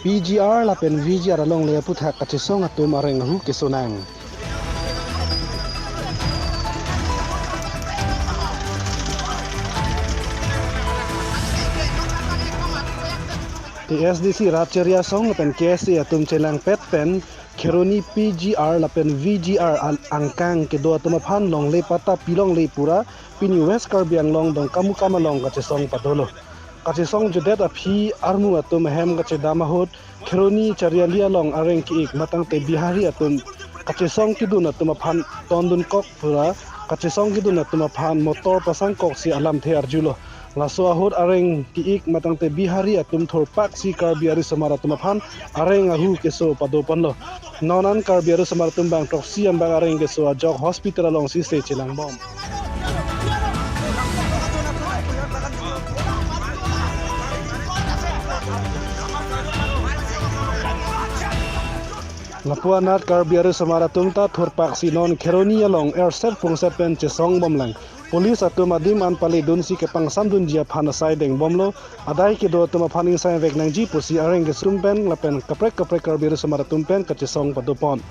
PGR la pen VGR along le puthak ka chisong atum areng hu kisonang TSDC Ratcheria song pen KSC atum chelang pet pen Kheroni PGR la pen VGR angkang ke do atuma phan long le pata pilong le pura pin West Karbi Anglong dong kamu kamalong ka chisong padolo kachisong judet aphi armu atum hem kache damahut Kheroni charialia long areng ki ik matang te bihari atum kachisong kidun atum phan tondun kok pura kachisong kidun atum phan motor pasang kok si alam the arjulo laso ahut areng ki ik matang te bihari atum thor pak si karbiari samara tum phan areng ahu keso padopan lo nonan karbiari samara tum bang proxy am bang areng keso jok hospital along si se chilang bom Lapuanat karbiari samara tumta thorpak sinon Kheroni along airset pungset pen chesong bomlang Polis atum adim an pale dunsi ke pangsam dun jia phana sai deng bomlo adai ke do tuma phaning sai vek nang ji pusi areng ke sumpen lapen kaprek karbiari samara tumpen ka chesong padupon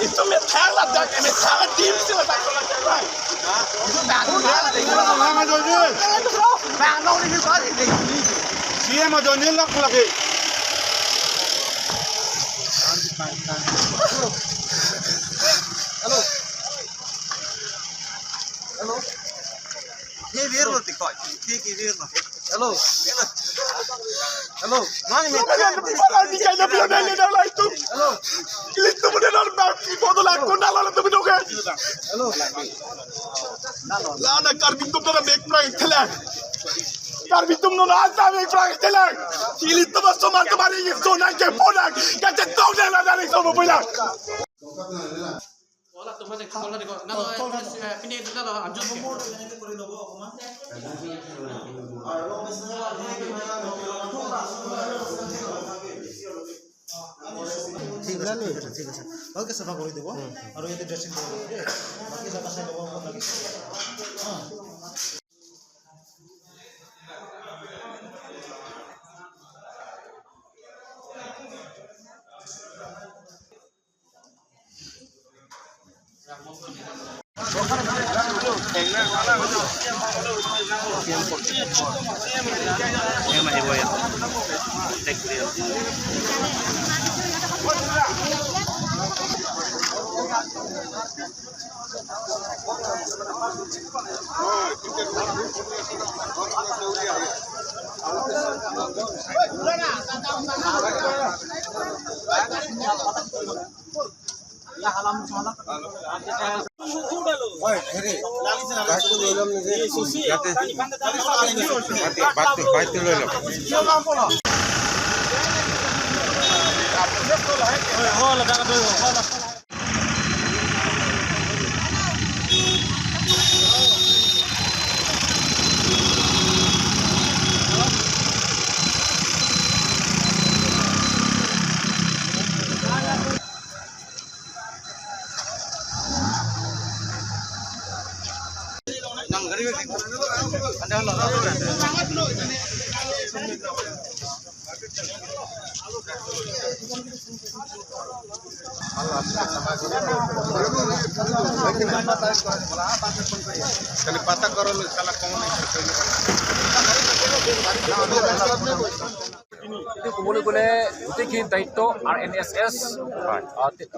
Itu metala dak metala tim sila tak solat cerai. Itu tak ada. Lama jodoh. Bang nong ni soal ini. Siapa mau jodoh nak lagi? Halo. Halo. Ini biar lo tikoi. Ini biar lo. Halo. Halo. Mana ni? Mana ni kaya biar ni dah lah itu. Halo. Itu benar benar bagi foto lah. Kau nak lalu tu betul ke? Halo. Lah nak karbit tu benar make price telah. Karbit tu benar ada make price telah. Kili tu bas somar tu balik itu nak ke podak. Kata tahu dah lah dari semua pulang. Olah tu macam kalau ni kau nak ini tu dah anjur ke? ঠিক আছে okay সাফা করে দেব আর এতে dressing করে দেব বাকি সাফা সাফা দেব আপনাকে খালি পাতা করো সালা কম নাই ক'বলৈ গ'লে গোটেইখিনি দায়িত্ব RNSS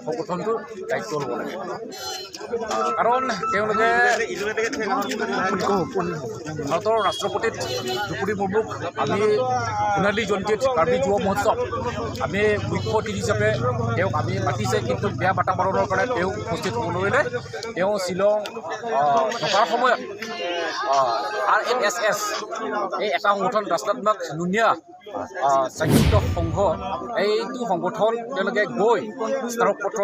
সংগঠনটোৰ দায়িত্ব ল'ব লাগে কাৰণ তেওঁলোকে ভাৰতৰ ৰাষ্ট্ৰপতিত দ্ৰৌপদী মুৰ্মুক আমি সোণালী জয়ন্তীত কাৰ্বি যুৱ মহোৎসৱ আমি মুখ্য অতিথি হিচাপে তেওঁক আমি মাতিছে কিন্তু বেয়া বাতাবৰণৰ কাৰণে তেওঁ উপস্থিত হ'ব নোৱাৰিলে তেওঁ শ্বিলং থকাৰ সময়ত RNSS এই এটা সংগঠন ৰাষ্ট্ৰাত্মক নুনীয়া সাহিত্য সংঘ এইটো সংগঠন তেওঁলোকে গৈ স্মাৰক পত্ৰ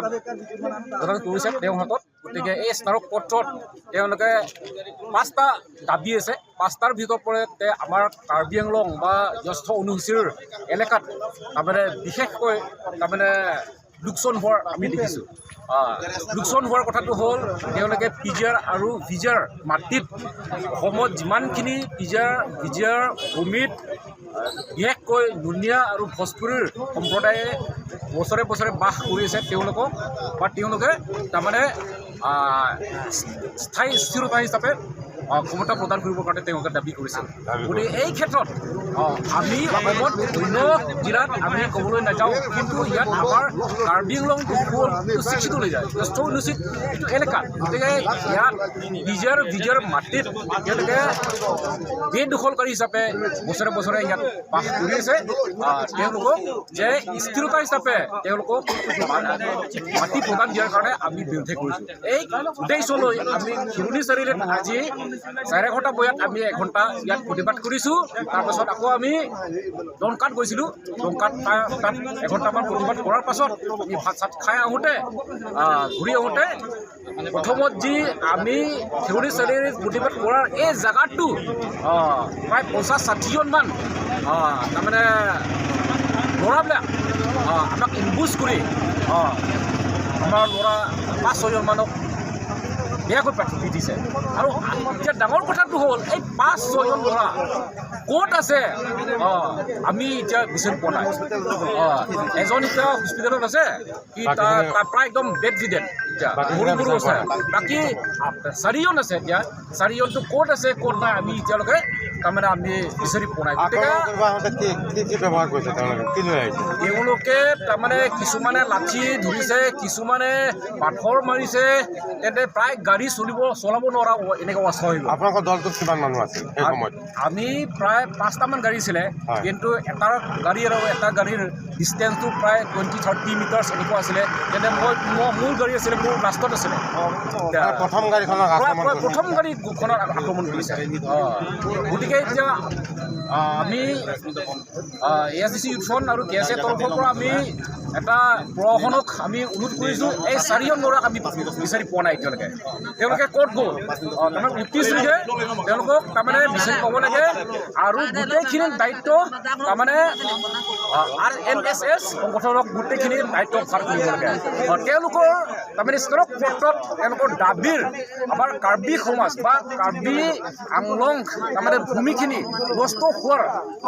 প্ৰদান কৰিছে তেওঁৰ হাতত গতিকে এই স্মাৰক পত্ৰত তেওঁলোকে 5টা দাবী আছে 5টাৰ ভিতৰত পৰে আমাৰ কাৰ্বি আংলং বা জ্যেষ্ঠ অনুসূচীৰ এলেকাত তাৰমানে বিশেষকৈ তাৰমানে লোকচান হোৱাৰ আমি দেখিছোঁ লোকচান হোৱাৰ কথাটো হ'ল তেওঁলোকে পিজাৰ আৰু ভিজাৰ মাটিত অসমত যিমানখিনি ভিজাৰ ভূমিত বিশেষকৈ নুনীয়া আৰু ভোজপুৰীৰ সম্প্ৰদায়ে বছৰে বছৰে বাস কৰি আছে তেওঁলোকক বা তেওঁলোকে তাৰমানে স্থায়ী স্থিৰতা হিচাপে ক্ষমতা প্ৰদান কৰিবৰ কাৰণে তেওঁলোকে দাবী কৰিছিল গতিকে এই ক্ষেত্ৰত আমি অসমত অন্য জিলাত আমি ক'বলৈ নাযাওঁ কিন্তু ইয়াত আমাৰ কাৰ্বি আংলংটো শিক্ষিত লৈ যায় জ্যেষ্ঠ অনুচিত এইটো এলেকাত গতিকে ইয়াত ভিজাৰ মাটিত তেওঁলোকে বেদখলকাৰী হিচাপে বছৰে বছৰে ইয়াত বাস কৰি আছে তেওঁলোকক যে স্থিৰতা হিচাপে তেওঁলোকক মাটি প্ৰদান দিয়াৰ কাৰণে আমি বিৰোধে কৰিছোঁ এই উদ্দেশ্যলৈ আমি শিৰণী চাৰিআলিত আজি 4:30 বজাত আমি 1 ঘণ্টা ইয়াত প্ৰতিবাদ কৰিছোঁ তাৰপাছত আকৌ আমি লংকাত গৈছিলোঁ লংকাত তাত 1 ঘণ্টামান প্ৰতিবাদ কৰাৰ পাছত আমি ভাত চাত খাই আহোঁতে ঘূৰি আহোঁতে প্ৰথমত যি আমি শিৰণী চাৰিআলিত প্ৰতিবাদ কৰাৰ এই জেগাটো প্ৰায় 50-60জনমান তাৰমানে ল'ৰাবিলাক আমাক এম্বুছ কৰি আমাৰ ল'ৰা 5-6জনমানক বেয়াকৈ প্ৰাৰ্থী দিছে আৰু এতিয়া ডাঙৰ কথাটো হ'ল এই 5-6জন ল'ৰা ক'ত আছে আমি এতিয়া বিচাৰি পোৱা নাই এজন এতিয়া হস্পিটেলত আছে কি তাৰ প্ৰায় একদম ডেড এতিয়া সৰু আছে বাকী 4জন আছে এতিয়া 4জনটো ক'ত আছে ক'ত নাই আমি এতিয়ালৈকে তাৰমানে আমি বিচাৰি পোৱা নাই তেওঁলোকে তাৰমানে কিছুমানে লাঠি ধৰিছে কিছুমানে পাথৰ মাৰিছে তেন্তে প্ৰায় গাড়ী চলাব নোৱাৰা এনেকুৱা অৱস্থা হৈ গ'ল আপোনালোকৰ দলটোত কিমান মানুহ আছিল সেই সময়ত আমি প্ৰায় 5টামান গাড়ী আছিলে কিন্তু এটা গাড়ী আৰু এটা গাড়ীৰ ডিষ্টেঞ্চটো প্ৰায় 20-30 মিটাৰ এনেকুৱা আছিলে তেন্তে মোৰ গাড়ী আছিলে মোৰ লাষ্টত আছিলে প্ৰথম গাড়ীখনক আক্ৰমণ কৰিছে গতিকে এতিয়া আমি ASDC ইউথন আৰু KSA তৰফৰ পৰা আমি এটা প্ৰশাসনক আমি অনুৰোধ কৰিছোঁ এই 4জন ল'ৰাক আমি বিচাৰি পোৱা নাই এতিয়ালৈকে তেওঁলোকে ক'ত গ'ল তাৰমানে উত্তিছ লিখে তেওঁলোকক তাৰমানে বিচাৰি পাব লাগে আৰু গোটেইখিনি দায়িত্ব তাৰমানে RNSS সংগঠনক গোটেইখিনি দায়িত্ব ভাৰ কৰিব লাগে তেওঁলোকৰ তাৰমানে স্মাৰক পত্ৰত তেওঁলোকৰ দাবীৰ আমাৰ কাৰ্বি সমাজ বা কাৰ্বি আংলং তাৰমানে ভূমিখিনি নষ্ট হোৱাৰ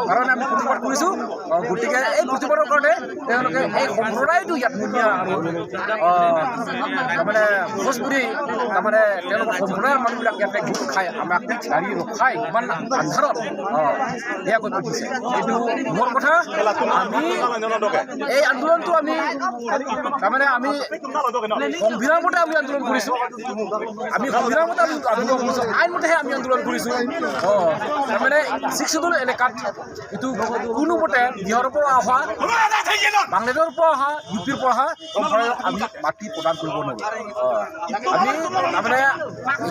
কাৰণে আমি প্ৰতিবাদ কৰিছোঁ গতিকে এই প্ৰতিবাদৰ কাৰণে তেওঁলোকে এই সম্প্ৰদায়টো ইয়াত নুনীয়া আৰু তাৰমানে ভোজপুৰী তাৰমানে তেওঁলোকৰ সম্প্ৰদায়ৰ মানুহবিলাক ইয়াতে গোট খাই আমাক গাড়ী ৰখাই ইমান আন্ধাৰত বেয়াকৈ পঠিছে এইটো মোৰ কথা আমি এই আন্দোলনটো আমি তাৰমানে আমি সংবিধান মতে আমি আন্দোলন কৰিছোঁ আমি সংবিধান মতে আমি আন্দোলন কৰিছোঁ আইনমতেহে আমি আন্দোলন কৰিছোঁ তাৰমানে 6 শিডিউল এলেকাত এইটো কোনোমতে বিহাৰৰ পৰা অহা বাংলাদেশৰ পৰা অহা UPৰ পৰা অহা সম্প্ৰদায়ক আমি মাটি প্ৰদান কৰিব নোৱাৰোঁ আমি তাৰমানে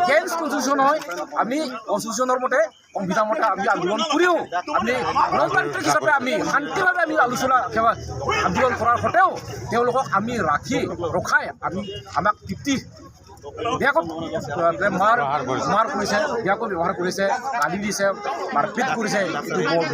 এগেইনষ্ট কনষ্টিটিউশ্যন হয় আমি কনষ্টিটিউশ্যনৰ মতে সংবিধান মতে আমি আন্দোলন কৰিও আমি গণতান্ত্ৰিক হিচাপে আমি শান্তিভাৱে আমি আন্দোলন কৰাৰ সত্ত্বেও তেওঁলোকক আমি ৰখাই আমাক তৃপ্তি বেয়াকৈ মাৰ কৰিছে বেয়াকৈ ব্যৱহাৰ কৰিছে গালি দিছে মাৰপিট কৰিছে এইটো বৰ